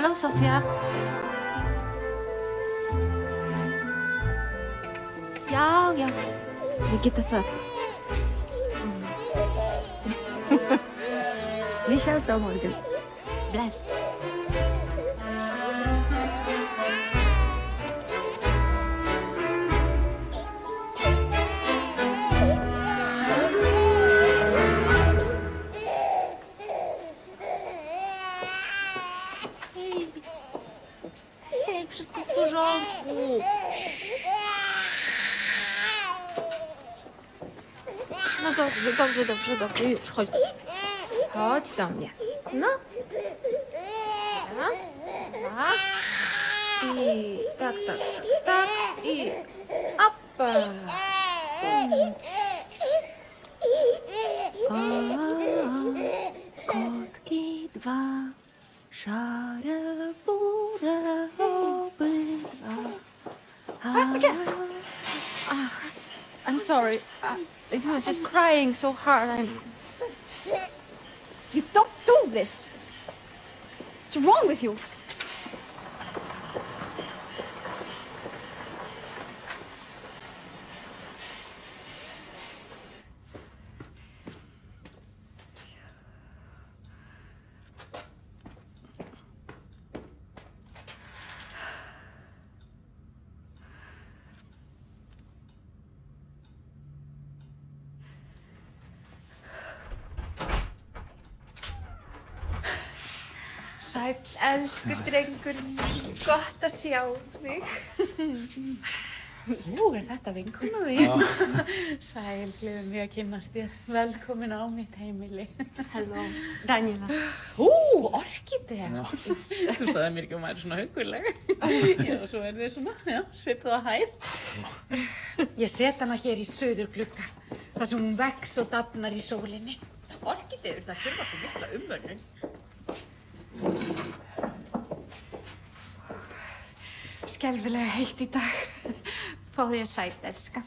Halló, Soffía. Já, við getum það. Við sjáumst á morgun. Bless. Hej, wszystko w porządku. No dobrze, już, chodź. Chodź do mnie. No. Raz, dwa. I tak. I opa. Kotki dwa, szare burę obydwa. Where's the cat? I'm sorry. He was just crying so hard. You don't do this. What's wrong with you? Sæll, elsku drengurinn, gott að sjá þig. Þetta vinkona þín? Sæll, gleður mig að kynnast þér. Velkomin á mitt heimili. Halló, Daniela. Orkídea. Þú sagði mér ekki að maður svona hugguleg. Já, svo þið svona, svipuð á hæð. Ég set hana hér í suðurglugga, þar sem hún vex og dafnar í sólinni. Orkídeur, það þurfa svo mikla umönnun. Skelfilega heitt í dag. Fáðu ég sæt, elskan.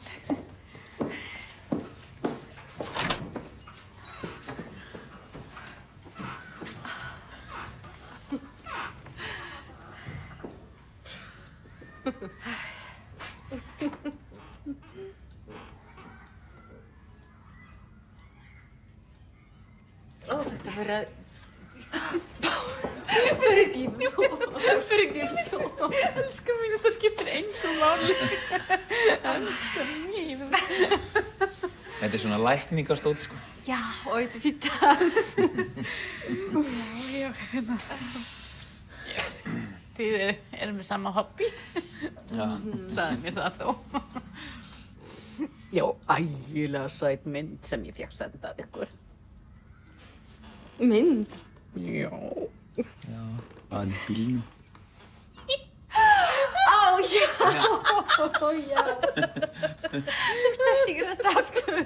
Þetta verður að... Fyrirgefðu. Elskan mín, þetta skiptir engu máli. Elskan mín. Þetta svona lækningastóll, sko. Já, og þetta er fínt. Já, hérna. Þið erum með sama hobby. Já. Sagði mér það þó. Já, ægilega sæt mynd sem ég fékk sendað ykkur. Mynd? Já. Já, að bílnum. Já. Þetta er gerast aftur.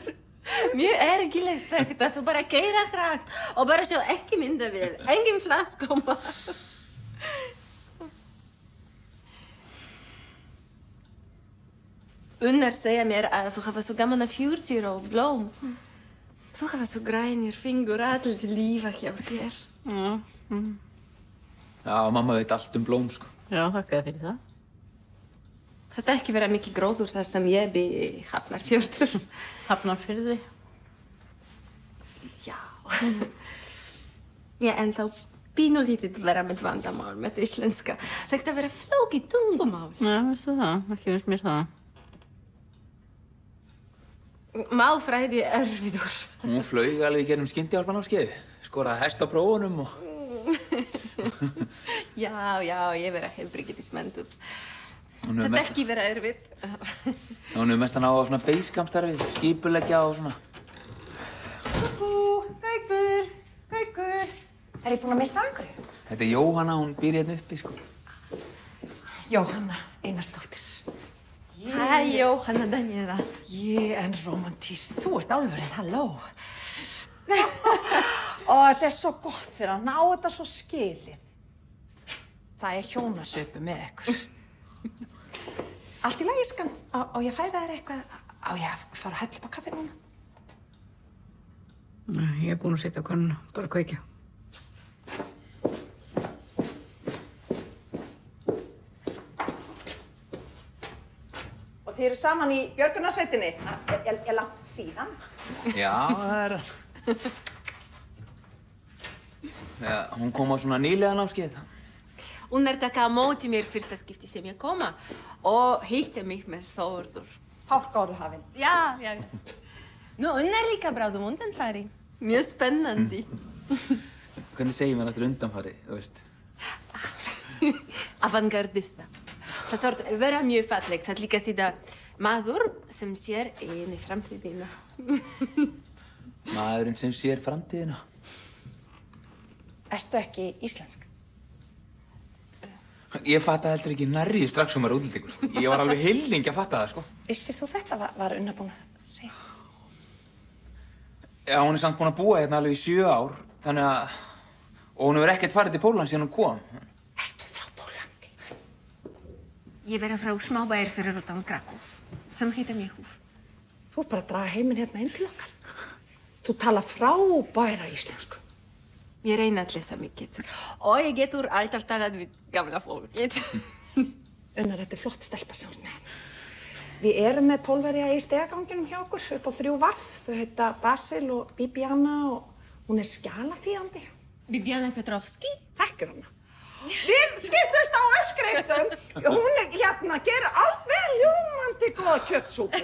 Mjög ergilegt þetta. Þú bara keyra hratt og bara sjá ekki myndavél. Engin flaskóma. Unnar segja mér að þú hafa svo gaman að fjúrtýr og blóm. Þú hafa svo grænir fingur allir til lífa hjá þér. Já, mamma veit allt blóm, sko. Já, þakka þér fyrir það. Þetta ekki vera mikið gróður þar sem ég bý í Hafnarfjörður. Hafnarfirði? Já. Já, en þá pínulítið vera með vandamál með íslenska. Þetta vera flókið tungumál. Já, veistu það? Ekki finnst mér það. Málfræði er erfiður. Hún flaug alveg í gegnum skyndiálfanámskeið. Skoraði hæst á prófunum og... Já, ég vera heilbrigðismentuð. Þetta ekki vera erfitt. Hún hefur mestan á svona beiskampstarfi, skipuleggja og svona. Gaukur. Er ég búin að missa einhverju? Þetta er Jóhanna, hún býr hérna uppi, sko. Jóhanna Einarsdóttir. Hæ, Jóhanna Daniela. Ég en romantíst. Þú ert álfurinn, halló. Og þetta er svo gott fyrir að ná þetta svo skilið. Það er hjónasöpu með ykkur. Allt í lagi, skan. Á ég að færa þér eitthvað? Á ég að fara að hella upp á kaffi núna? Nei, ég er búin að setja á könnuna, bara kveikja. þið eru saman í björgunarsveitinni. Er langt síðan? Já, það er hann. Já, hún kom á svona nýlega námskeið. Hún taka á móti mér fyrsta skipti sem ég koma og hitti mig með Þórður. Hálka orðu hafinn. Já. Nú, hún líka bráðum undanfari. Mjög spennandi. Hvernig segir maður aftur undanfari, þú veist? Avantgardista. Það þarf að vera mjög fallegt. Það líka því að maður sem sér inn í framtíðina. Maðurinn sem sér framtíðina. Ertu ekki íslensk? Ég fattaði heldur ekki nærrið strax maður útlendingur. Ég var alveg heillengi að fatta það, sko. Vissir þú þetta var Unna búin að segja? Já, hún er samt búin að búa hérna alveg í 7 ár, þannig að... Og hún hefur ekkert farið til Póllands síðan hún kom. Ertu frá Póllandi? Ég vera frá smábæir fyrir utan Kraków, sem heita Miechów. Þú bara að draga heiminn hérna inn til okkar. Þú tala frábæra íslensku. Ég reyna að lesa mikið. Og ég getur alltaf talað við gamla fólkið. Unnar, þetta er flott stelpa sem með henni. Við erum með Pólverja í stegaganginum hjá okkur upp á 3 vaff. Þau heita Basil og Bibiana og hún er skjalaþýðandi. Bibiana Petrovski? Þekkir hana. Við skiptumst á öskreitum. Hún hérna gerir alveg ljómandi góða kjötsúpu.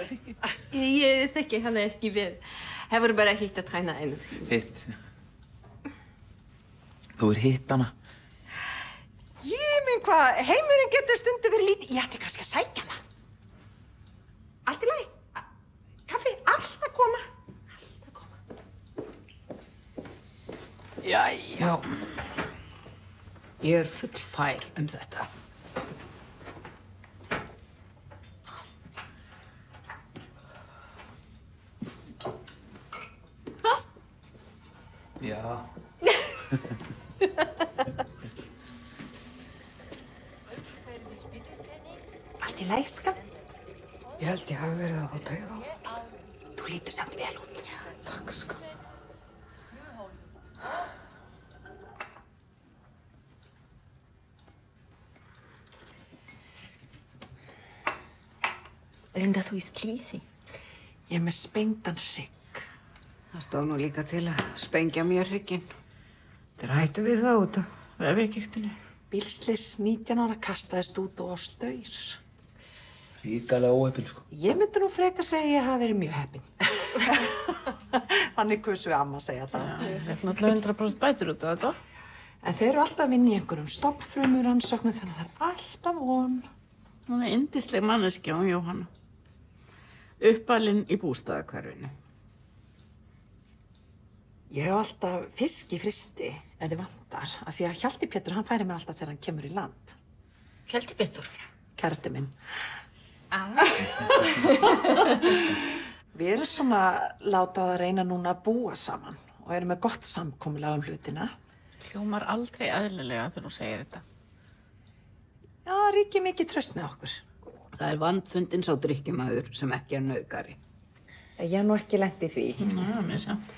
Ég þekki hana ekki vel. Hefur bara hitt að træna einu sín. Hitt. Þú er hitt hana. Ég minn hvað, heimurinn getur stundu verið lítið. Ég ætti kannski að sækja hana. Allt í lagi. Kaffi, allt að koma. Allt að koma. Jæja. Ég er fullfær þetta. Já. Allt í lagi, skam. Ég held ég hafi verið að fá tauga á. Þú lítur samt vel út. Takk, sko. Linda, þú ert lýsi. Ég er með spengdan hrygg. Það stóð nú líka til að spengja mér hrygginn. Þeir hættu við það út af vefjagigtinni. Bílslis 19 ára kastaðist út og á staur. Ríkalega óheppin, sko. Ég myndi nú freka segja að ég hafi verið mjög heppin. Þannig kussu amma að segja það. Ég er náttúrulega 100% bætur út af þetta. En þeir eru alltaf að vinna í einhverjum stofnfrumuransóknum þannig að það er alltaf von. Hún er yndisleg manneskja, hún Jóhanna. Uppalinn í bústaðahverfinu. Ég hef alltaf fisk í frysti ef þið vantar, af því að Hjalti Pétur, hann færir mér alltaf þegar hann kemur í land. Hjalti Pétur? Kærasti minn. Við erum svona látað að reyna núna að búa saman og erum með gott samkomulag hlutina. Hljómar aldrei eðlilega þegar þú segir þetta. Já, ríkir mikið traust með okkur. Það er vandfundinn sá drykkjumaður sem ekki er nauðgari. Ég hef nú ekki lent í því. Ná, mér samt.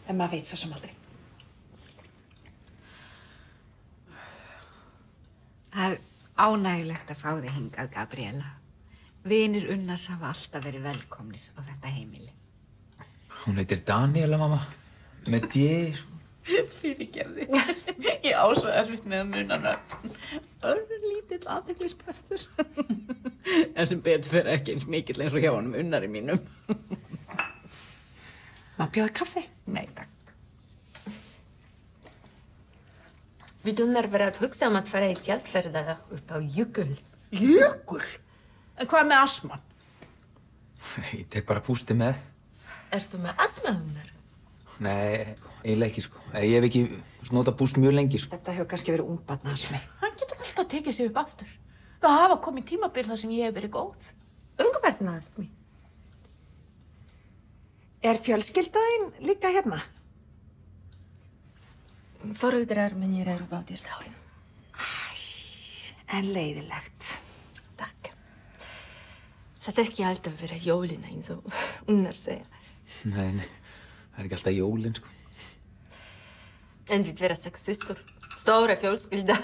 En maður veit svo sem aldrei. Það er ánægilegt að fá þig hingað, Gabriela. Vinir Unnars hafa alltaf verið velkomnir á þetta heimili. Hún heitir Daniela, mamma. Með D, sko. Fyrirgefði. Ég á svo erfitt með að muna nöfn. Örlítill athyglisbrestur. En sem betur fer ekki eins mikill eins og hjá honum Unnari mínum. Má bjóða kaffi? Nei, takk. Við Unnar vera að hugsa að fara í tjaldferða upp á Jökul. Jökul? En hvað með astman? Ég tek bara pústi með. Ertu með astma, Unnar? Nei, eiginlega ekki, sko. Ég hef ekki notað púst mjög lengi, sko. Þetta hefur kannski verið ungbarnasmi. Hann getur alltaf tekið sig upp aftur. Það hafa komið tímabil þar sem ég hef verið góð. Ungabarnastmi. Er fjölskyldaðinn líka hérna? Foreldrar mínir eru báðir dáin. En leiðilegt. Takk. Það er ekki alltaf vera jólina eins og Unnar segja. Nei, það er ekki alltaf jólin, sko. En við vera 6 systur, stóra fjölskylda.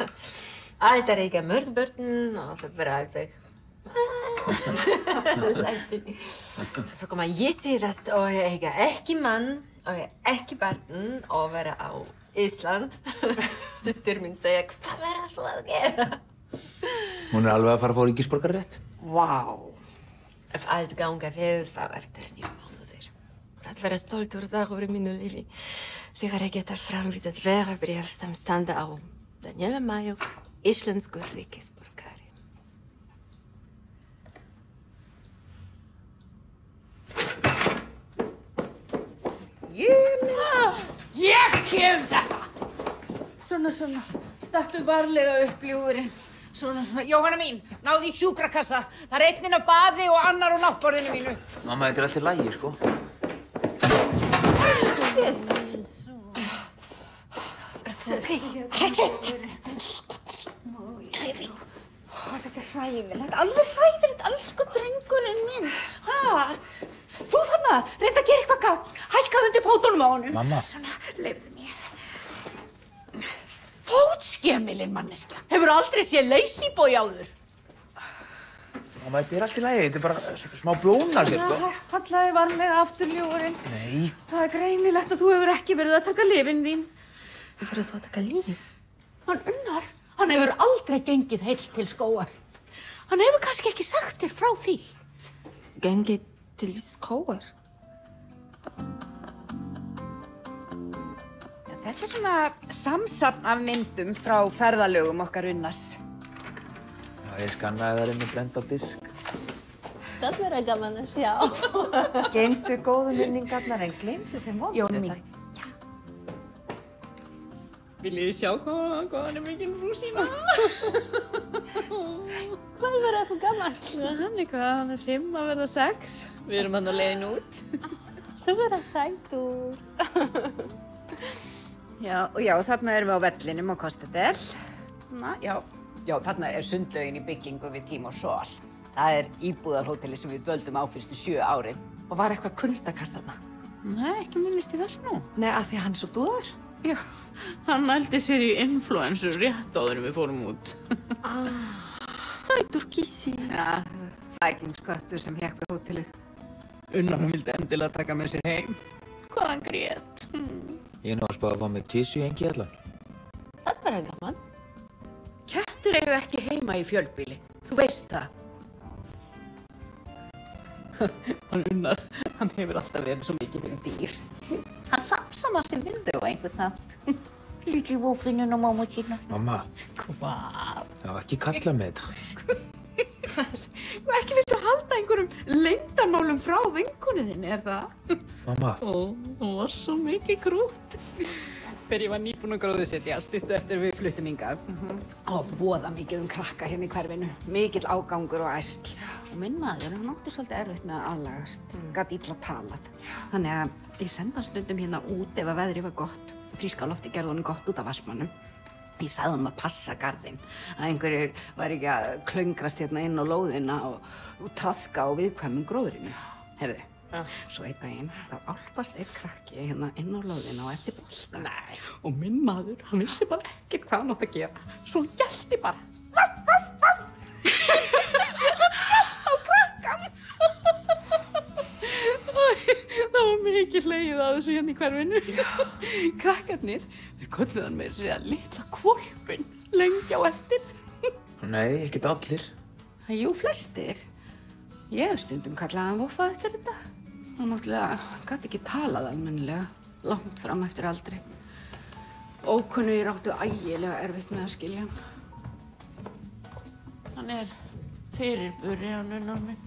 Alltaf eiga mörg börn og það vera alveg Læti. Svo koma ég síðast og eiga ekki mann og ekki barn og vera á Ísland. Systir mín segja, hvað verður þú að gera? Hún alveg að fara að fá ríkisborgararétt. Vá. Ef allt ganga vel þá eftir 9 mánuðir. Það verður stoltur dagur í mínu lífi. Þegar ég geta framvísað verabréf sem standa á Daniela Major, íslenskur ríkisborgari. Ég kem þetta! Svona, stattu varlega upp, ljúfurinn. Svona, Jóhanna mín, náðu í sjúkrakassa. Það er einn inn á baði og annar á náttborðinu mínu. Mamma, þetta er allt í lagi, sko. Þetta er hræðilegt, alveg hræðilegt, alsku drengurinn minn. Þú þarna, reynda að gera eitthvað gagn. Hælkaðu undir fótunum á honum. Mamma. Svona, leyfðu mér. Fótskemilinn, manneskja. Hefur aldrei séð Lazyboy áður. Mamma, þetta er allt í lagi. Þetta er bara smá blónar hér, sko. Hallaði varlega aftur, ljúfurinn. Nei. Það er greinilegt að þú hefur ekki verið að taka lyfin þín. Hefur þú að taka lyf? Hann Unnar, hann hefur aldrei gengið heill til skógar. Hann hefur kannski ekki sagt þér frá því. Gengið til skógar? Þetta er svona samsafn af myndum frá ferðalögum okkar Unnars. Já, ég skannaði þær inn og brenda á disk. Það verður gaman að sjá. Geymdu góðu minningarnar en gleymdu þeim vondu. Jón mín. Viljið þið sjá hvað hann er mikinn rúsína? Hvað verður þú gaman? Hann eitthvað, hann er 5 að verða 6. Við erum hann á leiðin út. Þú verður sætur. Já, þarna erum við á vellinum á Kostadel. Já, þarna er sundlaugin í byggingu við Tím og Sól. Það er íbúðarhóteli sem við dvöldum á fyrstu 7 árin. Og var eitthvað kuldakast þarna? Nei, ekki minnist í þessu nú. Nei, af því að hann er svo dúðar? Já, hann mældi sér í influencer rétt áður en við fórum út. Sætur kissi. Já, flækingsköttur sem hékk við hótelið. Unnar vildi endilega taka með sér heim. Hvað hann grét. Ég er nú að spá að fá mig kissu í engi allan. Það verður gaman. Kettir eigu ekki heima í fjölbýli. Þú veist það. Hann Unnar, hann hefur alltaf verið svo mikið fyrir dýr. Hann samsamar sér vindu á einhvern nátt. Lítið vófinninn og mamma sína. Mamma. Hvað? Já, ekki kalla mig þetta. Hvað ekki viltu halda einhverjum leyndarmálum frá vinkonum þinni, er það? Mamma. Hún var svo mikið krútt. Þegar ég var nýbúin að gróðursetja, stuttu eftir við fluttum hingað. Og voða mikið krakka hérna í hverfinu. Mikill ágangur og æsl. Og minn maður, hann átti svolítið erfitt með að aðlagast. Gat illa talað. Þannig að ég senda hann stundum hérna út ef að veðrið var gott. Fríska lofti gerði honum gott út af vatnsmannum. Ég sagði honum að passa garðinn. Að einhverjir var ekki að klöngrast hérna inn á lóðina og traðka á viðkvæmum gróðrinu. Heyrðu. Svo einn daginn, þá álpast einn krakki hérna inn á lóðina og eftir bolta. Nei. Og minn maður, hann vissi bara ekkert hvað hann átti að gera. Svo hann gelti bara. Á krakkan. Það var mikið hlegið á þessu hérna í hverfinu. Krakkarnir, þeir kölluðu hann meira að segja litla hvolpinn lengi á eftir. Nei, ekkert allir. Jú, flestir. Ég hef stundum kallað hann Voffa eftir þetta. Hann náttúrulega gat ekki talað almennilega, langt fram eftir aldri. Ókunnugir áttu ægilega erfitt með að skilja hann. Hann er fyrirburi, hann Unnar minn.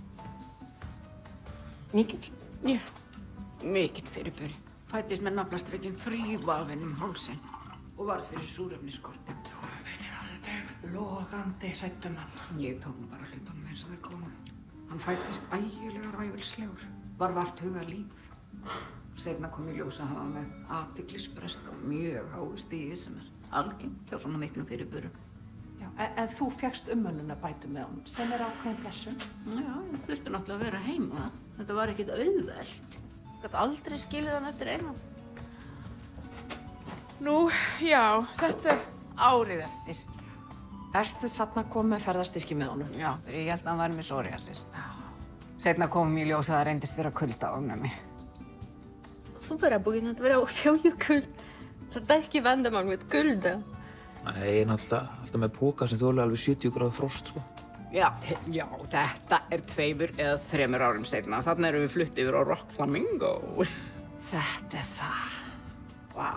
Mikill? Já, mikill fyrirburi. Fæddist með naflaströkin þrývafinn hálsinn og varð fyrir súrefnisskorti. Þú hefur verið alveg logandi hræddur mann. Ég tók nú bara hlutunum eins og þeir komu. Hann fæddist ægilega ræfilslegur, var vart hugað líf. Seinna kom í ljós að hafa með athyglisbrest á mjög háu stigi sem er algengt hjá svona miklum fyrirburum. Já, en þú fékkst umönnunarbætur með honum, sem er ákveðin blessun. Já, ég þurfti náttúrulega að vera heima. Þetta var ekkert auðvelt. Gat aldrei skilið hann eftir einan. Nú, já, þetta er árið eftir. Ertu þarna komið með ferðastyrki með honum? Já, ég held að hann var með psoriasis. Seinna kom í ljós að það reyndist vera kuldaofnæmi. Þú bara búinn að vera á fjójukul. Það er ekki vandamál með kulda. Nei, ég er náttúrulega alltaf með póka sem þolir alveg 70 gráðu frost, sko. Já, þetta er 2 eða 3 árum seinna. Þarna erum við flutt yfir á Rock Flamingo. Þetta er það. Vá.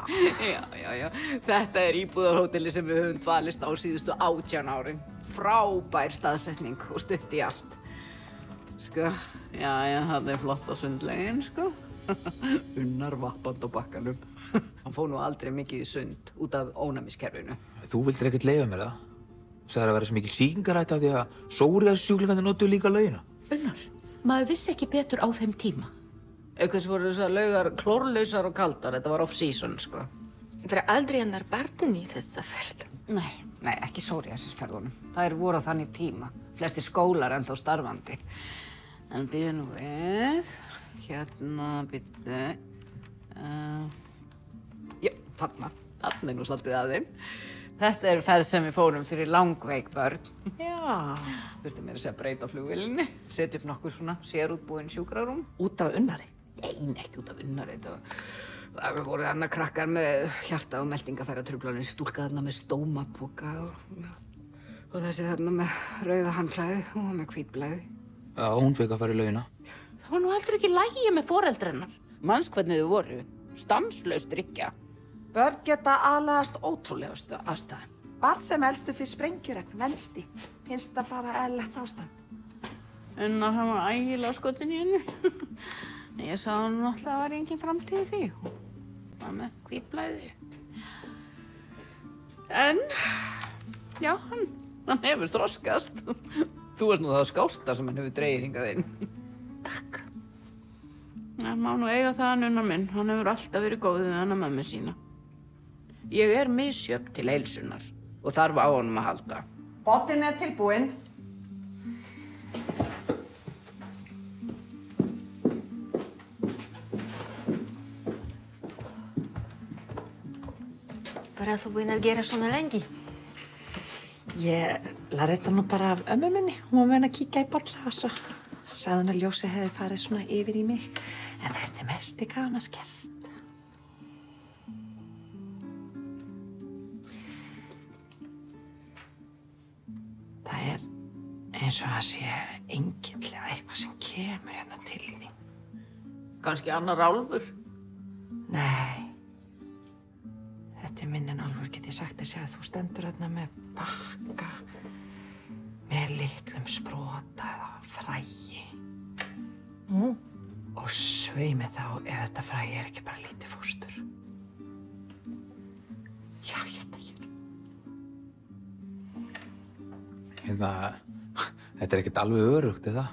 Já. Þetta er íbúðarhóteli sem við höfum dvalist á síðustu 18 árin. Frábær staðsetning og stutt í allt. Sko, já, það er flotta sundlegin, sko. Unnar vappand á bakkanum. Hann fór nú aldrei mikið í sund út af ónæmiskerfinu. Þú vildir ekkert leyfa mér það. Þú sagðir að vera svo mikil sýkingarætt af því að psoriasissjúklingarnir notuðu líka laugina. Unnar, maður vissi ekki betur á þeim tíma. Aukvæðs voru þessar laugar klórlausar og kaldar. Þetta var off-season, sko. Það er aldrei annar barn í þessa ferð. Nei, ekki psoriasisferðunum. Það voru á þannig tíma. Flestir skólar ennþá starfandi. En bíðu nú við. Hérna, bíddu. Já, þarna. Þarna er nú svolítið að þeim. Þetta er ferð sem við fórum fyrir langveik börn. Já. Þurfti meira að segja breyta flugvélinni. Setja upp nokkur svona sérútbúin sjúkrarúm. Út af Unnari? Nei, ekki út af Unnari. Það voru þarna krakkar með hjarta- og meltingafæratruflanir, stúlka þarna með stómapoka og þessi þarna með rauða handklæði og með hvítblæði. Já, hún fekk að fara í laugina. Það var nú heldur ekki lægi með foreldrennar. Manst hvernig þau voru? Stanslaust drykkja. Börn geta aðlagast ótrúlegustu aðstæðum. Barn sem elstu fyrir sprengjuregn, elsti. Finnst það bara eðlilegt ástand. Unnar hann var ægilega skotin í henni. Ég sá hann náttúrulega að það var engin framtíð í því. Hún var með hvítblæði. En, já, hann hefur þroskast. Þú ert nú það skásta sem hann hefur dregið hingað inn. Takk. Það má nú eiga það hann Unnar minn. Hann hefur alltaf verið góð við hana mömmu sína. Ég er misjöfn til heilsunnar og þarf á honum að halda. Botinn er tilbúinn. Hvað er þú búinn að gera svona lengi? Ég lærði þetta nú bara af ömmu minni. Hún var meina að kíkja í bolla og svo sagði hún að ljósið hefði farið svona yfir í mig. En þetta er mest í gamanskert. Það er eins og að sé engill eða eitthvað sem kemur hérna til þín. Kannski annar álfur? Nei. Þetta er minn en álfur, get ég sagt að segja að þú stendur hérna með bakka með litlum sprota eða fræi. Og svei mig þá ef þetta fræi er ekki bara lítið fóstur. Já, hérna hér. Þetta er ekkert alveg örugt, eða?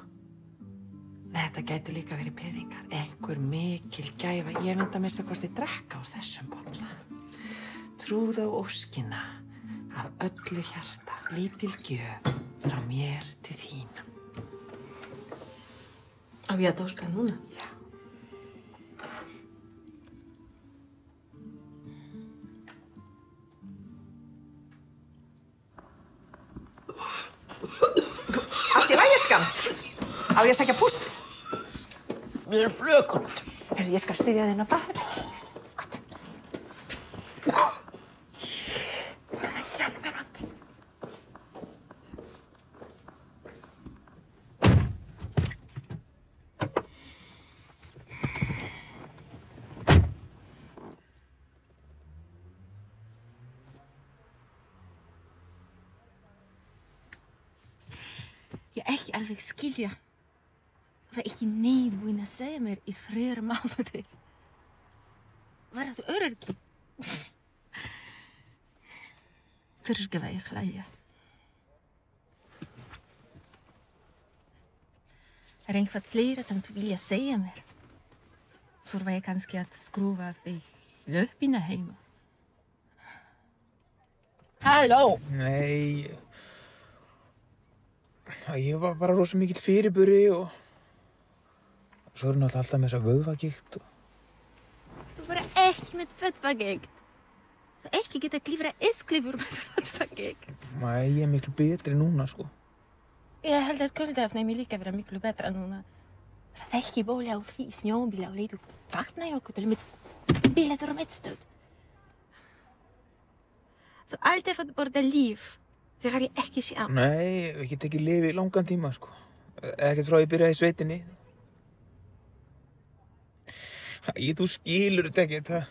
Nei, þetta gæti líka verið peningar. Einhver mikil gæfa. Ég myndi að minnsta kosti drekka úr þessum bolla. Trúðu á óskina af öllu hjarta. Lítil gjöf frá mér til þín. Á ég að óska núna? Já. Allt í lagi, skan? Á ég að sækja púst? Mér er flökund. Herðu, ég skal styðja þinn á baðherbergi. Gott. Hvaðan að hjálp er vandi? Ég ekki alveg skilja. Það er ekki neitt að segja mér í 3 mánuði. Verðu öryggi. Fyrirgefa ég hlæja. Er einhvað fleira sem þú vilja segja mér? Þurfa ég kannski að skrúfa þig löppina heima? Halló! Nei. Ég var bara rosa mikill fyrirburi og svo er náttúrulega alltaf með þessa vöðvagigt og... Þú bara ekki með vöðvagigt. Það ekki geta klifra S-klifur með vöðvagigt. Nei, ég miklu betri núna, sko. Ég held að kuldaafnæmi líka vera miklu betra núna. Það er ekki bóli á því, snjóbíla á leiðu Vatnajökull með bílatur og mettstöð. Þú alltaf að borða líf þegar ég ekki sé á. Nei, ég get ekki lifið í langan tíma, sko. Ekkert frá ég byrjaði í sveitinni. Þú skilur þetta ekki, það.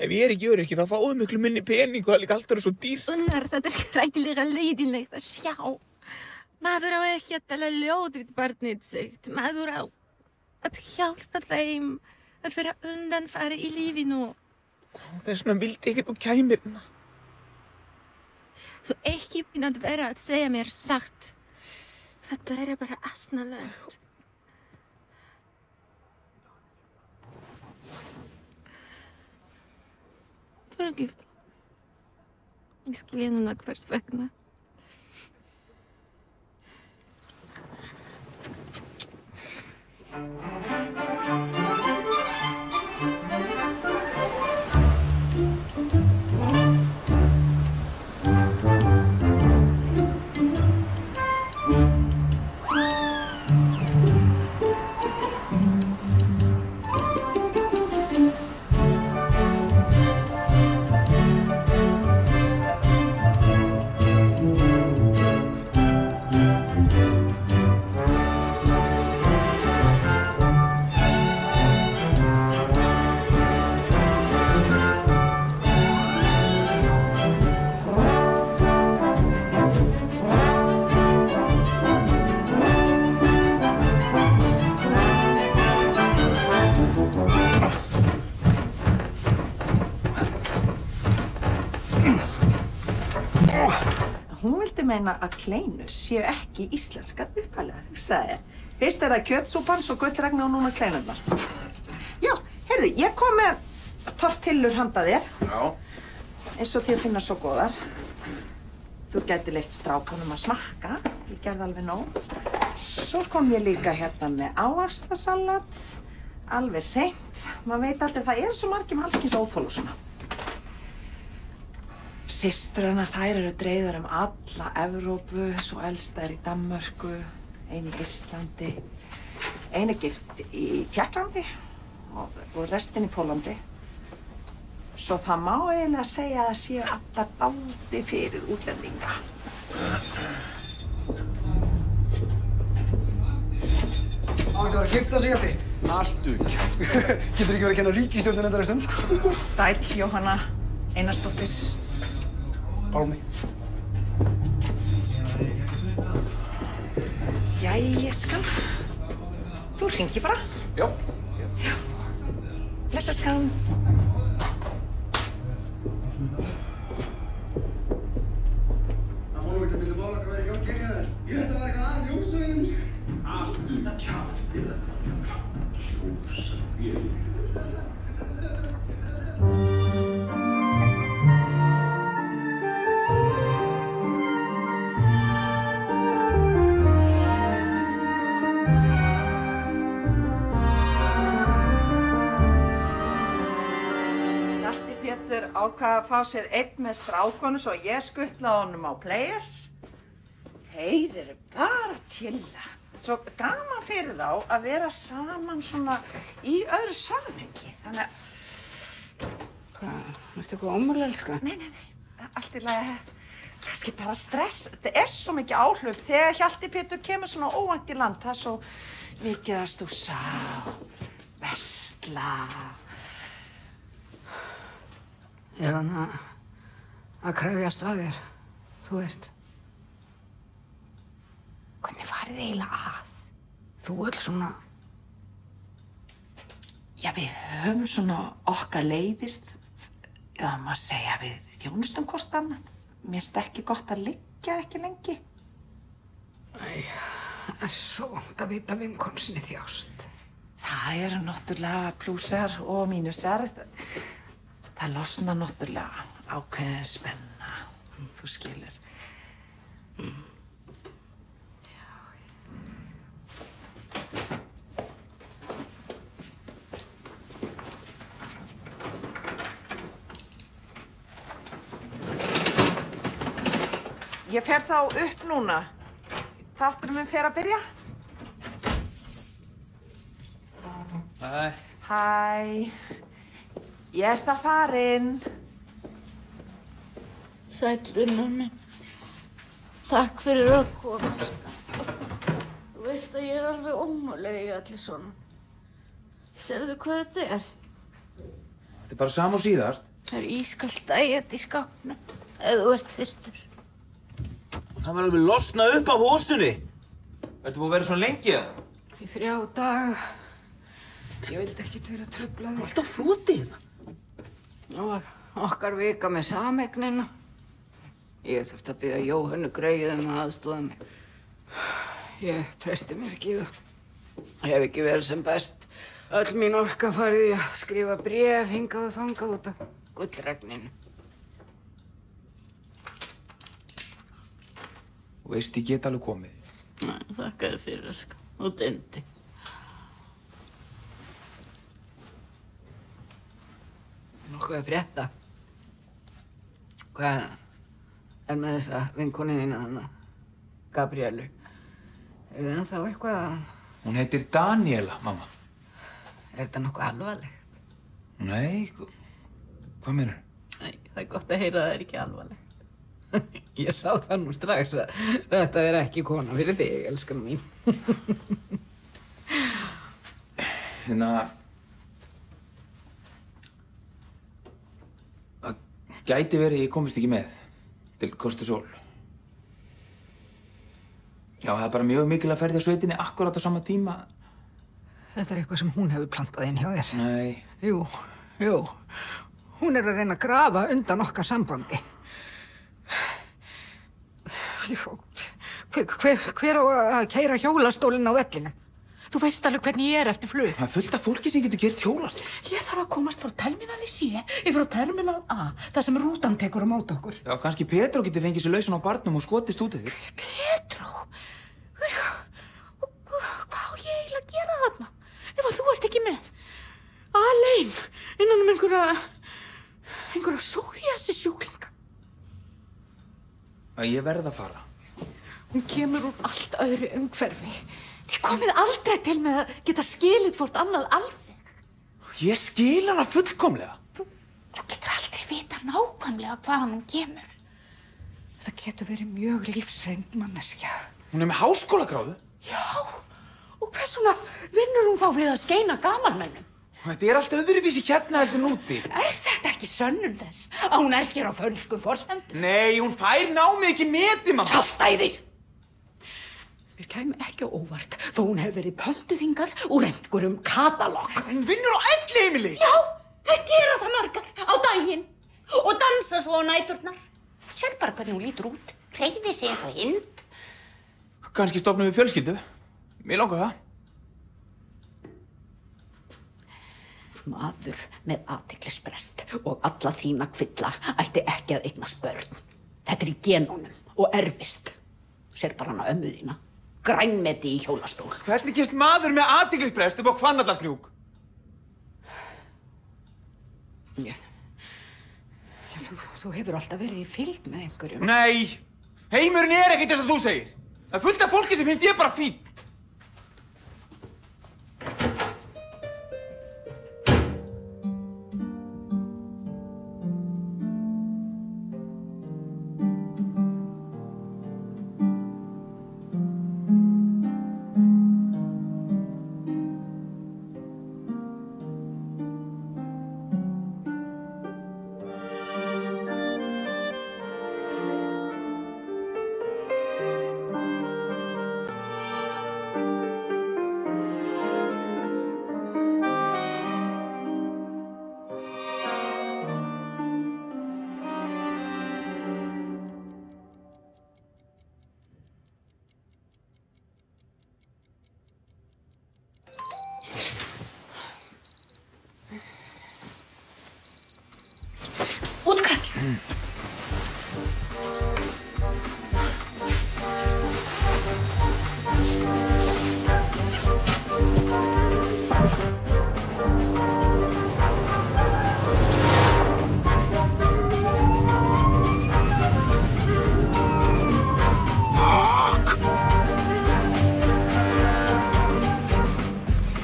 Ef ég er ekki öryrki, þá fáum miklu minni pening og það er líka alltaf svo dýrt. Unnar, þetta er hrætilega leiðinlegt að sjá. Maður á ekki að tala ljótt við barnið sitt. Maður á að hjálpa þeim að vera undanfari í lífinu. Þess vegna vildi ég ekki þú kæmir. Þú ekki búinn að vera að segja mér satt. Þetta er bara asnalegt. Fyrirgefðu. Ég skilja núna hvers vegna. Hún vildi meina að kleinur séu ekki íslenskar upphælega, hugsaði þér. Fyrst er það kjötsúpan, svo gullregna og núna kleinurnar. Já, heyrðu, ég kom með tortillur handa þér. Já. Eins og þér finna svo góðar. Þú gæti leyft strákunum að smakka, ég gerði alveg nóg. Svo kom ég líka hérna með ávaxtasalat, alveg hreint. Maður veit aldrei, það eru svo margir með allskyns óþol og svona. Systrunar, þær eru dreifðar alla Evrópu, svo elsta í Danmörku, ein í Íslandi, ein gift í Tékklandi og restin í Pólandi. Svo það má eiginlega segja að það séu allar dálítið fyrir útlendinga. Á ekki að vera að gifta sig, Hjalti? Haltu kjátt. Getur ekki verið að kenna ríkisstjórnin endalaust sko? Sæll, Jóhanna Einarsdóttir. Pálmi. Jæja, skan. Þú hringir bara. Já. Já. Blessa, skan. Það fór nú ekki að mynda mála hvað verið í gangi hér hjá þér. Ég held að það var eitthvað að ljósavinninni. Haltu kjáttið. Ljósavinninni. Ákvað að fá sér einn með strákonu svo ég skuttlaði honum á Players. Þeir eru bara að chilla. Svo gaman fyrir þá að vera saman svona í öðru samhengi. Þannig að... Hvað? Ertu eitthvað ómögulega, elska? Nei. Allt í lagi. Kannski bara stress. Þetta er svo mikið áhlaup. Þegar Hjalti Pétur kemur svona óvænt í land, það er svo mikið að stússa, versla. Er hann að krefjast að þér, þú veist? Hvernig farið þið eiginlega að? Þú öll svona... Já, við höfum svona okkar leiðist, eða maður segja við þjónustum hvort annað. Mér finnst ekki gott að liggja ekki lengi. Æ, það er svo vont að vita vinkonu sinni þjást. Það eru náttúrulega plúsar og mínusar. Það losnar náttúrulega ákveðin spenna, þú skilur. Ég fer þá upp núna. Þátturinn minn fer að byrja. Hæ. Hæ. Ég er það farin. Sællina minn. Takk fyrir að koma. Þú veist að ég er alveg ómöguleg í allir svona. Sérðu hvað þetta er? Þetta er bara sama og síðast. Það er ískalt dæjett í skápnum, ef þú ert þyrstur. Það var alveg losnað upp af hósunni. Ertu búin að vera svona lengi eða? Í 3 daga. Ég vildi ekkert vera að trufla þig. Alltaf flotið hérna. Það var okkar vika með sameignina. Ég þurfti að biðja Jóhönnu Greyið að aðstoða mig. Ég treysti mér ekki í það. Ég hef ekki verið sem best. Öll mín orka farið í að skrifa bréf hingað og þangað út af gullregninu. Þú veist, ég get alveg komið. Nei, þakka þér fyrir, sko. Þú dyndi. Nokkuð að frétta. Hvað er með þessa vinkonu þína þarna, Gabrielu? Er þið ennþá eitthvað að... Hún heitir Daniela, mamma. Er þetta nokkuð alvarlegt? Nei, hvað meinarðu? Nei, það er gott að heyra að það er ekki alvarlegt. Ég sá það nú strax að þetta er ekki kona fyrir þig, elskan mín. Það gæti verið ég komist ekki með til Kortisol. Já, það er bara mjög mikilvægt að ferja sveitinni akkurat á sama tíma. Þetta er eitthvað sem hún hefur plantað inn hjá þér. Nei. Jú. Hún er að reyna að grafa undan okkar sambandi. Hver á að keyra hjólastólinn á vellinum? Þú veist alveg hvernig ég er eftir flug. Það er fullt af fólki sem getur gert hjólastól. Ég þarf að komast frá terminali C yfir á terminal A, þar sem rútan tekur á móti okkur. Já, kannski Petró getur fengið sér lausan á barnum og skotist út af þig. Petró? Hvað á ég eiginlega að gera þarna? Ef að þú ert ekki með. Alein, innan einhverja psoriasissjúklinga. Ég verð að fara. Hún kemur úr allt öðru umhverfi. Þið komið aldrei til með að geta skilið hvort annað alveg. Ég skil hana fullkomlega. Þú getur aldrei vita nákvæmlega hvaðan hún kemur. Það getur verið mjög lífsreynd manneskja. Hún er með háskólagráðu. Já, og hvers vegna vinnur hún þá við að skeina gamalmönnum? Þetta er allt öðruvísi hérna heldur en úti. Er þetta ekki sönnun þess að hún er hér á fölsku forsendum? Nei, hún fær námið ekki metið, mamma. Kjaftæði! Mér kæmi ekki á óvart þó hún hefur verið pöntuð hingað úr einhverjum katalóg. Hún vinnur á elliheimili. Já, þær gera það margar á daginn og dansa svo á næturnar. Sér bara hvernig hún lítur út. Hreyfir sig eins og hind. Kannski stofnum við fjölskyldu. Mér langar það. Maður með athyglisbrest og alla þína kvilla ætti ekki að eignast börn. Þetta er í genónum og erfist. Sér bara hana ömmu þína. Grænmeti í hjólastól. Hvernig gerst maður með athyglisbrest upp á Hvannadalshnjúk? Þú hefur alltaf verið í fylgd með einhverjum. Nei, heimurinn er ekkert þess að þú segir. Það er fullt af fólki sem finnst ég bara fín.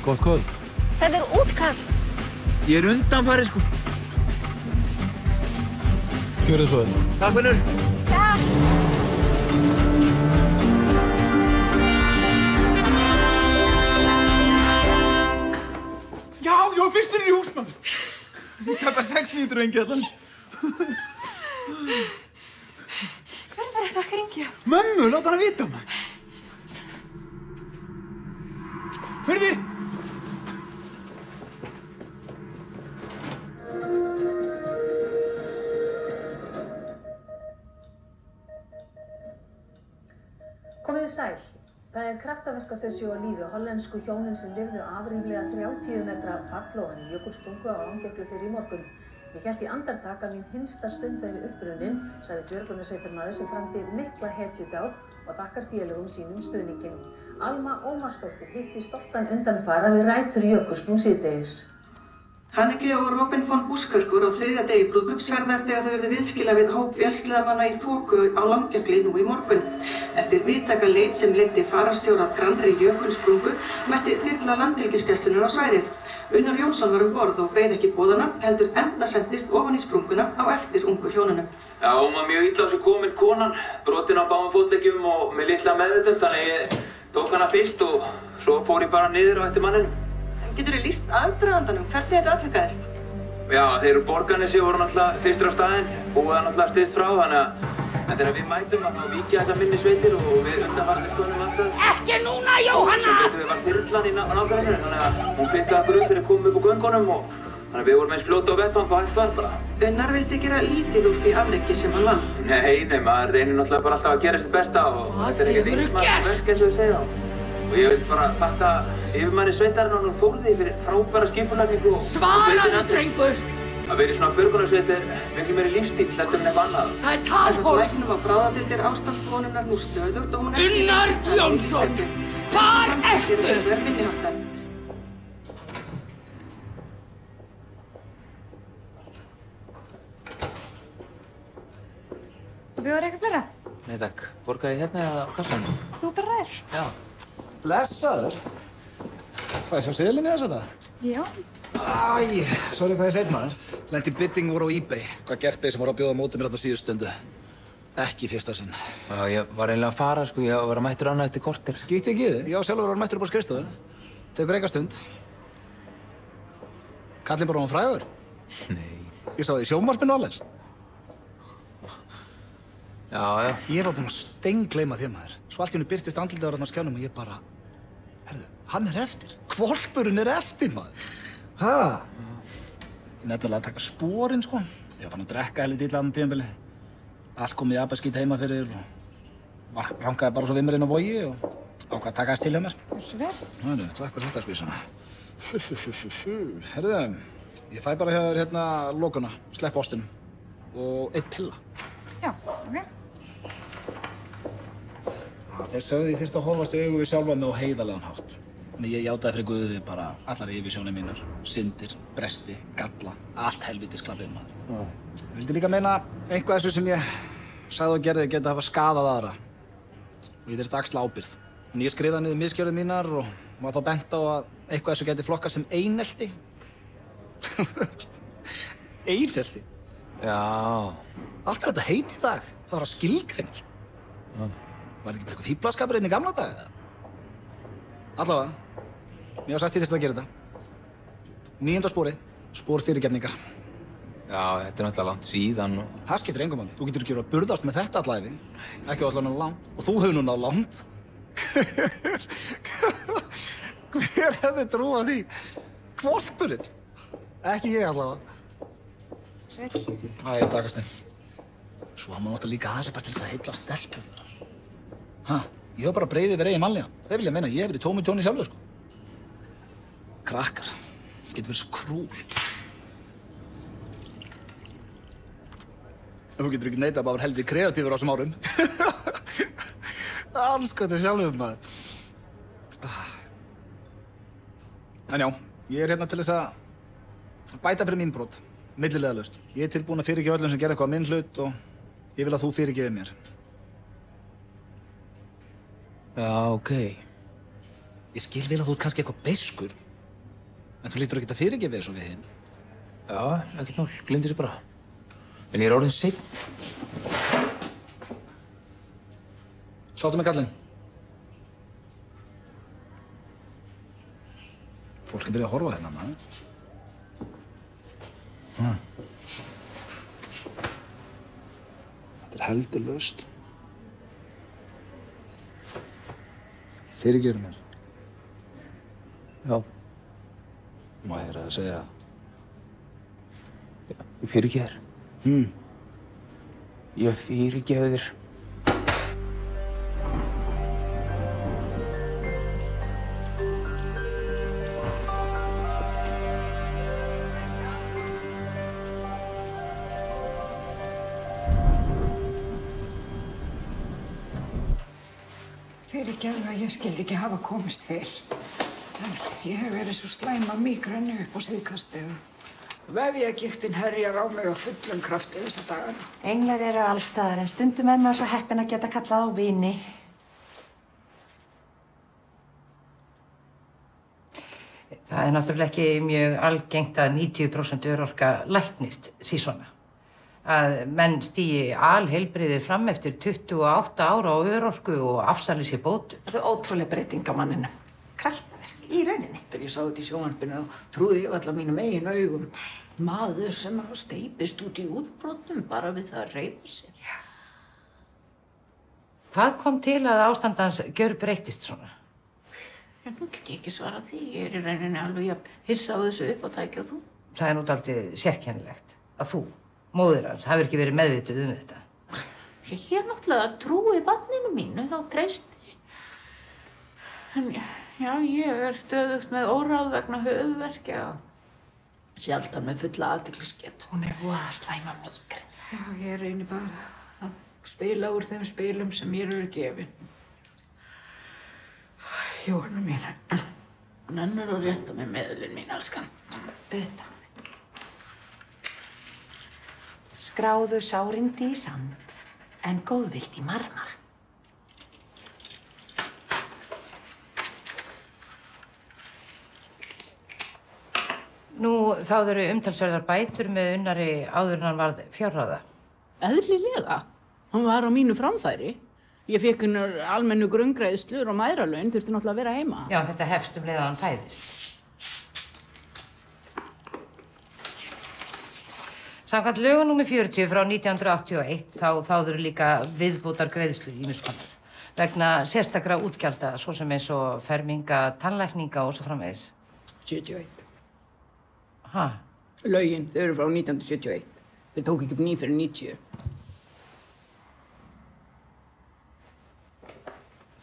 Gott kvöld. Þetta útkall. Ég undanfari, sko. Gjörðu svo vel. Takk, vinnur. Takk. Já, ég var fyrstur í hús, maður. Það bara 6 mínútur og engi allan. Hver var þetta að hringja? Mömmu, láta hana vita, maður. Hörður! Komið þið sæl. Það kraftaverk að þau séu á lífi hollensku hjónin sem lifðu afríflega 30 metra fall ofan í jökulsprungu á Langjöklufirði í morgun. Ég hélt í andartak að mín hinsta stund væri upprunnin, sagði björgunarsveitarmaður sem framdi mikla hetjudáð og þakkar félögum sínum stuðninginn. Alma Ómarsdóttir hitti stoltan undanfara við rætur jökulsprung síðdegis. Haneke og Robin von Buskirkur á 3. degi brúðkaupsferðar þegar þau urðu viðskila við hóp vélsleðamanna í þoku á Langjökli nú í morgun. Eftir víðtæka leit sem leiddi fararstjóra að grannri jökulsprungu mætti þyrla Landhelgisgæslunnar á svæðið. Unnar Jónsson var borð og beið ekki boðana, heldur endasendist ofan í sprunguna á eftir ungu hjónunum. Já, hún var mjög illa á sig komin, konan, brotin á báðum fótleggjum og með litla meðvitund, þannig ég tók hana fyrst og svo fór ég bara niður á eftir manninum. Geturðu lýst aðdragandanum? Hvernig þetta atvikaðist? Já, þeir eru Borgarnesi voru náttúrulega fyrstur á staðinn, búið það náttúrulega styst frá, þannig að þegar við mætum að þá víkja þessar minni sveitir og við undanfarnir konum aðstæð. Ekki núna, Jóhanna! Svo getum við var þyrlan í nágranninu, þannig að hún byggði okkur upp fyrir að koma upp á göngunum og þannig að við vorum eins fljóta á vettvang og hægt var bara. Unnar vildi gera lítið úr því afreki sem hann vann. Nei, maður reynir náttúrulega bara alltaf að gera sitt besta og þetta er ekkert eins eins og við segja. Og ég vil bara þakka yfirmanni sveitarinnar og Þórði fyrir frábæra skipulagningu og Svaraðu, drengur! Að vera í svona björgunarsveit er miklu meiri lífstíll heldur en eitthvað annað. Það er talhólf! Læknum á bráðadeildir ástand konunnar nú stöðugt og hún Unnar Jónsson! Hvar ertu? Bjóður eitthvað fleira? Nei takk, borgaði hérna eða á kassanum? Þú bara ræður. Já. Blessaður. Hvað, sjá seðlinni þess að það? Já. Æ, sorry hvað ég seit maður. Lendi bidding voru á eBay. Hvað gerpið sem voru að bjóða á móti mér þarna síðustu stundu. Ekki fyrsta sinn. Já, ég var eiginlega að fara, sko. Ég var að mættur annað eftir korter. Skýtti ekki í þig? Já, sjálfur var mættur upp á skrifstofu. Tekur enga stund. Kallinn bara hún frægur? Nei. Ég sá þig í sjónvarpinu alveg. Já, já. Ég var búinn að steingleyma þér maður. Svo allt í hennu birtist andlitið á þarna á skjánum og ég bara... Herðu, hann er eftir. Hvolpurinn er eftir, maður. Hæ? Ég nefnilega að taka sporin, sko. Ég var fann að drekka helviti illa annað tímabili. Allt kom í abaskít heima fyrir og rankaði bara svo við mér inn á Vogi og ákvað að taka þess til hjá mér. Svo vel. Hæ, takk fyrir þetta, skvísana. Herðu, ég fæ bara hjá þér hérna lokuna, slepp ostinum og 1 pilla. Já, ok. Þeir sögðu ég þyrfti að horfast í augu við sjálfa mig á heiðarlegan hátt. En ég játaði fyrir Guði bara allar yfirsjónir mínar, syndir, bresti, galla, allt helvítis klappið maður. Ég vildi líka meina einhvað þessu sem ég sagði og gerði geta hafa skaðað aðra. Og ég þyrfti axla ábyrgð. En ég skrifaði niður misgjörðir mínar og var þá bent á að eitthvað þessu geti flokkað sem einelti. Einelti? Já. Allt er þetta heit í dag. Það var að skilgreina. Var þetta ekki bara eitthvað fíblaskapur í gamla daga? Allavega, mér var sagt ég þyrfti að gera þetta. 9. spórið, spór fyrirgefningar. Já, þetta er náttúrulega langt síðan og... Það skiptir engu máli. Þú getur ekki verið að burðast með þetta alla ævi. Ekki allavega náðu langt. Og þú hefur nú náðu langt. Hver hefði trúað því? Hvolpurinn? Ekki ég allavega. Æ, takast þinn. Svo hann má náttúrulega líka að þessu bara til þess að heilla stelpur. Hæ? Ég hef bara breiðið við eigin mannlega. Þeir vilja meina ég hef verið tómi tjóni sjálfur, sko. Krakkar. Getur verið svo krúl. Þú getur ekki neitað að bara vera heldur kreatífur á þessum árum. Anskotir sjálfur, maður. En já, ég er hérna til þess að bæta fyrir mín brot. Millilegalaust. Ég er tilbúinn að fyrirgefa öllum sem gera eitthvað á minn hlut og ég vil að þú fyrirgefir mér. Já, ok. Ég skil vel að þú ert kannski eitthvað beiskur En þú lítur ekki að fyrirgefa þessu við hinn. Já, ekkert mál, gleymdi þessu bara. En ég orðinn seinn. Sláttu með gallinn. Fólk byrja að horfa hérna, maður. Þetta heldur laust. Fyrirgefðu mér. Já. Má ég að segja. Ég fyrirgef þér. Ég fyrirgef þér. Fyrirgefðu að ég skildi ekki hafa komist fyrr. En ég hef verið svo slæm af mígreni upp á síðkastið. Vefjagigtin herjar á mig á fullum krafti þessa dagana. Englar eru allstaðar en stundum maður svo heppin að geta kallað á vini. Það náttúrulega ekki mjög algengt að 90% örorka læknist síðsvona. Að menn stígi alheilbrigðir fram eftir 28 ára á örorku og afsali sér bótum. Þetta ótrúlega breyting á manninum. Kraftaverk í rauninni. Þegar ég sá þetta í sjónvarpinu þá trúði ég alla mínum eigin augum. Maður sem steypist út í útbrotum bara við það að hreyfa sér. Já. Hvað kom til að ástand hans gjörbreyttist svona? Já, nú get ég ekki svarað því. Ég í rauninni alveg jafn hissa á þessu uppátæki og þú. Það nú dálítið sérkennilegt að þú, móðir hans, hafir ekki verið meðvituð þetta. Ég náttúrulega trúi barninu mínu, þá treysti. En já, ég stöðugt með óráð vegna höfuðverkja og sjaldan með fulla athyglisgetu. Hún voða slæma mígreni. Já, ég reyni bara að spila úr þeim spilum sem mér eru gefin. Jóhanna mín, nennir að rétta mig meðulinn mín, elskan. Auðvitað. Skráðu sárindi í sand, en góðvild í marmara. Nú þáðu umtalsverðar bætur með Unnari áður en hann varð fjárráða. Eðlilega. Hann var á mínu framfæri. Ég fékk hennar almennu grunngreiðslur og mæðralaun, þurfti náttúrulega að vera heima. Já, þetta hefst leið að hann fæðist. Samkvæmt lögum númer 40 frá 1981 þá þáðu líka viðbótar greiðslur ýmiss konar vegna sérstakra útgjalda, svo sem eins og ferminga, tannlækninga og svo framvegis. 71. Ha? Lögin, þau eru frá 1971. Þeir tók ekki upp ný fyrir 90.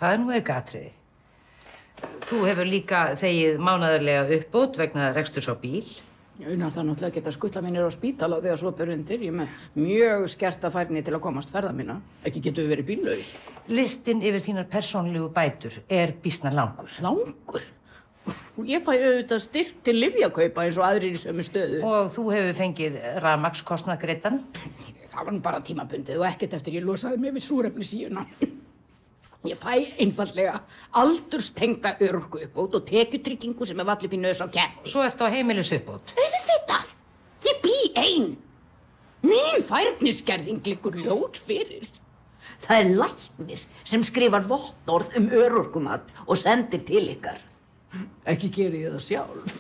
Það nú aukaatriði. Þú hefur líka þegið mánaðarlega uppbót vegna reksturs á bíl. Unnar það náttúrulega geta skuttla mínir á spítala þegar svo ber undir. Ég með mjög skerta færni til að komast ferða mína. Ekki getum við verið bíllaus. Listinn yfir þínar persónlegu bætur býsna langur. Langur? Ég fæ auðvitað styrk til lyfjakaupa eins og aðrir í sömu stöðu. Og þú hefur fengið rafmagnskostnað greiddan? Það var nú bara tímabundið og ekkert eftir ég losaði mig við súrefnissíuna. Ég fæ einfaldlega aldurstengda örorkuuppbót og tekjutryggingu sem vallið í nös á ketti. Svo ertu á heimilisuppbót. Auðvitað! Ég bý ein. Mín færnisgerðing liggur ljót fyrir. Það er læknir sem skrifar vottorð örorkumat og sendir til ykkar. Ekki geri ég það sjálf.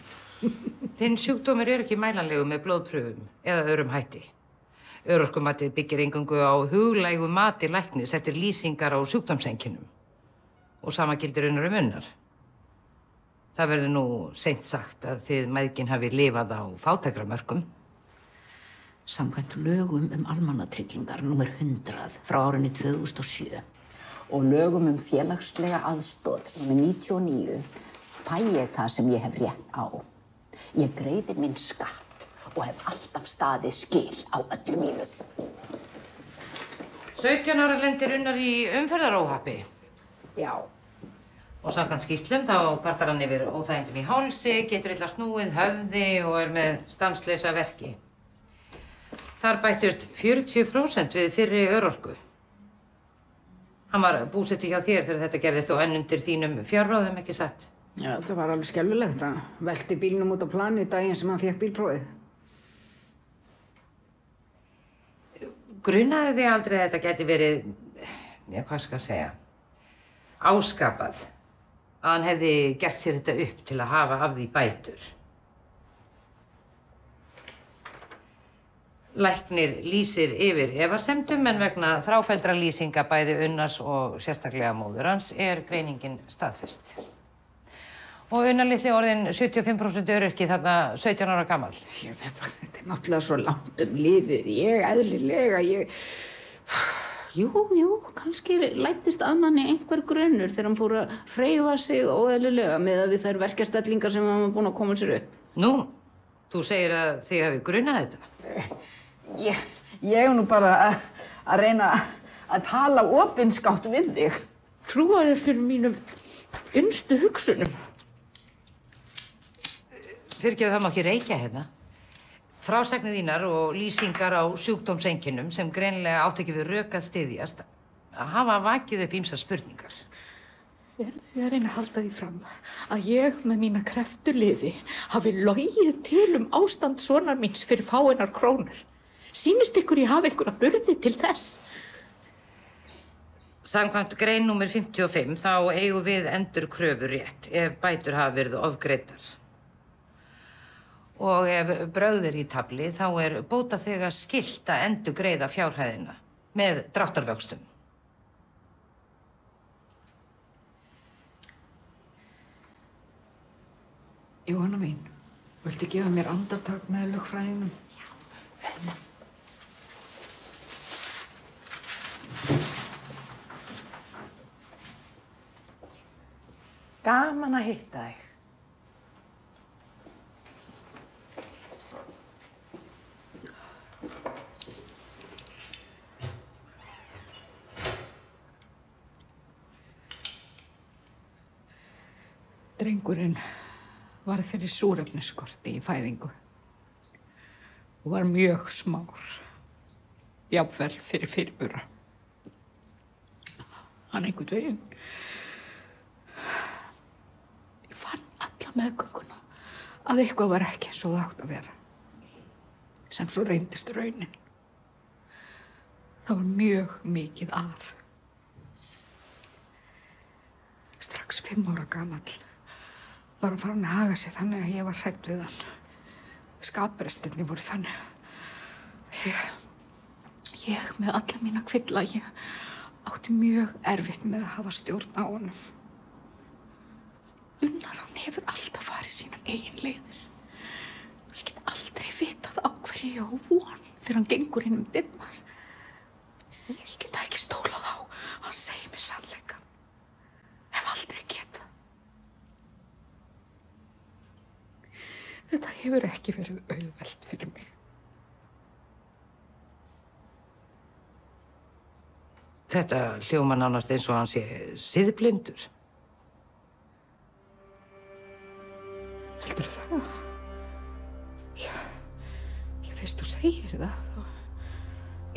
Þinn sjúkdómur ekki mælanlegu með blóðpröfum eða öðrum hætti. Örorkumatið byggir eingöngu á huglægu mati læknis eftir lýsingar á sjúkdómseinkennum. Og sama gildir Unnar. Það verður nú seint sagt að þið mæðgin hafi lifað á fátækramörkum. Samkvæmt lögum almannatryggingar númer 100 frá árinu 2007 og lögum félagslega aðstoð númer 99 fæ ég það sem ég hef rétt á. Ég greiði minn skatt og hef alltaf staðið skil á öllu mínu. 17 ára lendir Unnar í umferðaróhappi. Já. Og samkvæmt skýrslum þá kvartar hann yfir óþægindum í hálsi, getur illa snúið höfði og er með stanslausa verki. Þar bættust 40% við fyrri örorku. Hann var búsettur hjá þér þegar þetta gerðist og enn undir þínum fjárráðum, ekki satt? Já, þetta var alveg skelfilegt að velti bílnum út á plani daginn sem hann fékk bílprófið. Grunaði þig aldrei að þetta gæti verið, hvað skal ég segja, áskapað? Að hann hefði gert sér þetta upp til að hafa af því bætur? Læknir lýsir yfir efasemdum en vegna þráfelldra lýsinga bæði Unnars og sérstaklega móður hans greiningin staðfest. Og Unnar litli orðinn 75% öryrki þarna 17 ára gamall. Þetta er náttúrulega svo langt liðið. Eðlilega, Jú, kannski læddist að manni einhver grunnur þegar hann fór að hreyfa sig óeðlilega miðað við þær verkjastellingar sem hann var búinn að koma sér upp. Nú, þú segir að þig hafi grunað þetta? Ég nú bara að reyna að tala opinskátt við þig. Trúa þér fyrir mínum innstu hugsunum. Fyrirgefðu, það má ekki reykja hérna. Frásagnir þínar og lýsingar á sjúkdómseinkennum sem greinilega átt ekki við rök að styðjast hafa vakið upp ýmsar spurningar. Þið að reyna að halda því fram að ég með mína kreftuliði hafi logið til ástand sonar míns fyrir fáeinar krónur. Sýnist ykkur ég hafi einhverja burði til þess? Samkvæmt grein númer 55 þá eigum við endurkröfurétt ef bætur hafa verið ofgreiddar. Og ef brögð í tafli þá bótaþega skylt að endurgreiða fjárhæðina með dráttarvöxtum. Jóhanna mín, viltu gefa mér andartak með lögfræðingnum? Já, auðvitað. Gaman að hitta þig. Drengurinn var fyrir súrefnisskorti í fæðingu og var mjög smár, jafnvel fyrir fyrirbura. Hann einhvern veginn. Ég fann alla meðgönguna að eitthvað var ekki eins og það átt að vera, sem svo reyndist raunin. Það var mjög mikið að. Strax 5 ára gamall var hann farinn að haga sig þannig að ég var hrædd við hann. Skaprestirnir voru þannig. Ég með alla mína kvilla, ég átti mjög erfitt með að hafa stjórn á honum. Unnar, hann hefur alltaf farið sínar eigin leiðir. Ég get aldrei vitað á hverju ég á von þegar hann gengur inn dyrnar. Ég get ekki stólað á, hann segir mér sannleikann. Hef aldrei getað. Þetta hefur ekki verið auðvelt fyrir mig. Þetta hljómar nánast eins og hann sé siðblindur. Heldurðu það? Já, fyrst þú segir það, þá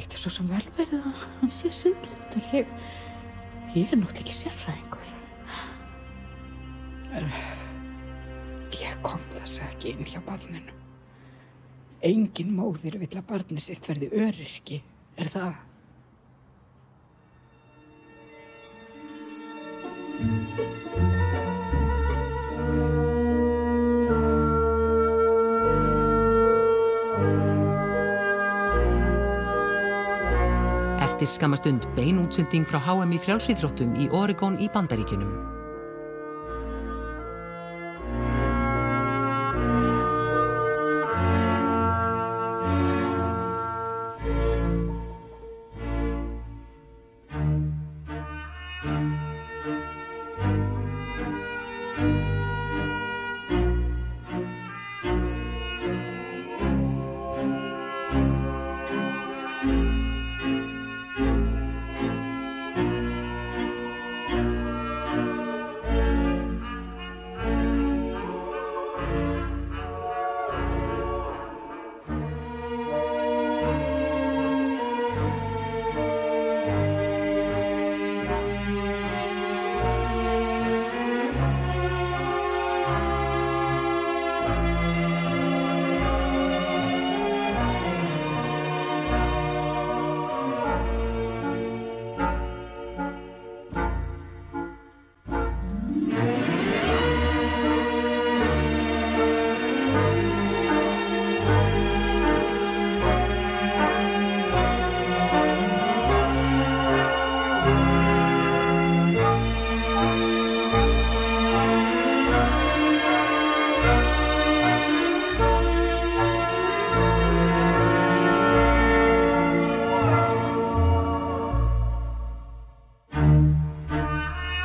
getur svo sem vel verið að hann sé siðblindur. Ég náttúrulega ekki sérfræðingur. Ég kom þess ekki inn hjá barninu. Engin móðir vill að barnið sitt verði öryrki, það? Eftir skamma stund bein útsending frá HM í frjálsíþróttum í Oregon í Bandaríkjunum.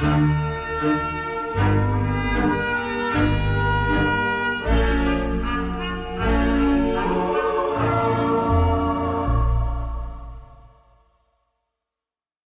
Bye.